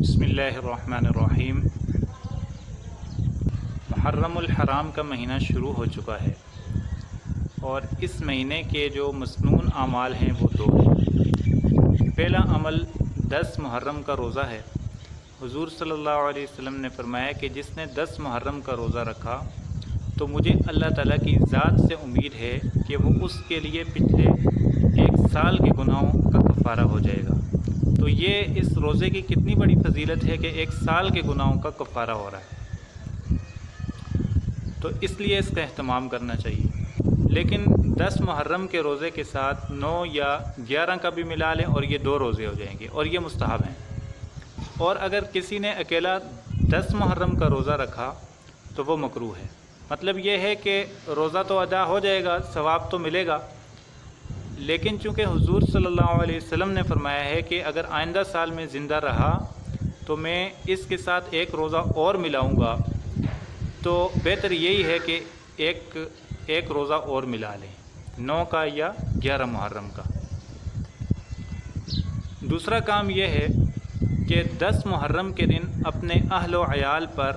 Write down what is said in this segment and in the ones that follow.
بسم اللہ الرحمن الرحیم۔ محرم الحرام کا مہینہ شروع ہو چکا ہے اور اس مہینے کے جو مسنون اعمال ہیں وہ دو ہیں۔ پہلا عمل 10 محرم کا روزہ ہے۔ حضور صلی اللہ علیہ وسلم نے فرمایا کہ جس نے 10 محرم کا روزہ رکھا تو مجھے اللہ تعالیٰ کی ذات سے امید ہے کہ وہ اس کے لیے پچھلے 1 سال کے گناہوں کا کفارہ ہو جائے گا۔ تو یہ اس روزے کی کتنی بڑی فضیلت ہے کہ 1 سال کے گناہوں کا کفارہ ہو رہا ہے، تو اس لیے اس کا اہتمام کرنا چاہیے۔ لیکن 10 محرم کے روزے کے ساتھ 9 یا 11 کا بھی ملا لیں اور یہ 2 روزے ہو جائیں گے اور یہ مستحب ہیں۔ اور اگر کسی نے اکیلا 10 محرم کا روزہ رکھا تو وہ مکروہ ہے۔ مطلب یہ ہے کہ روزہ تو ادا ہو جائے گا، ثواب تو ملے گا، لیکن چونکہ حضور صلی اللہ علیہ وسلم نے فرمایا ہے کہ اگر آئندہ سال میں زندہ رہا تو میں اس کے ساتھ 1 روزہ اور ملاؤں گا، تو بہتر یہی ہے کہ ایک روزہ اور ملا لیں، 9 کا یا 11 محرم کا۔ دوسرا کام یہ ہے کہ 10 محرم کے دن اپنے اہل و عیال پر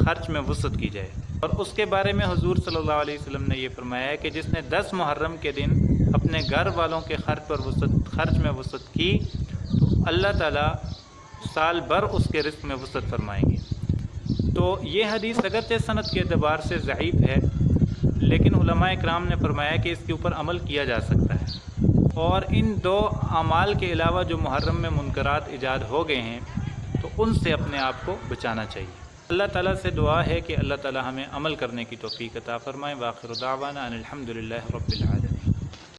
خرچ میں وسعت کی جائے، اور اس کے بارے میں حضور صلی اللہ علیہ وسلم نے یہ فرمایا ہے کہ جس نے 10 محرم کے دن اپنے گھر والوں کے خرچ میں وسعت کی تو اللہ تعالیٰ سال بھر اس کے رزق میں وسعت فرمائیں گے۔ تو یہ حدیث اگرچہ سند کے اعتبار سے ضعیف ہے، لیکن علماء اکرام نے فرمایا کہ اس کے اوپر عمل کیا جا سکتا ہے، اور ان 2 اعمال کے علاوہ جو محرم میں منکرات ایجاد ہو گئے ہیں تو ان سے اپنے آپ کو بچانا چاہیے۔ اللہ تعالیٰ سے دعا ہے کہ اللہ تعالیٰ ہمیں عمل کرنے کی توفیق عطا فرمائے۔ وآخر دعوانا ان الحمد للہ رب العالمین۔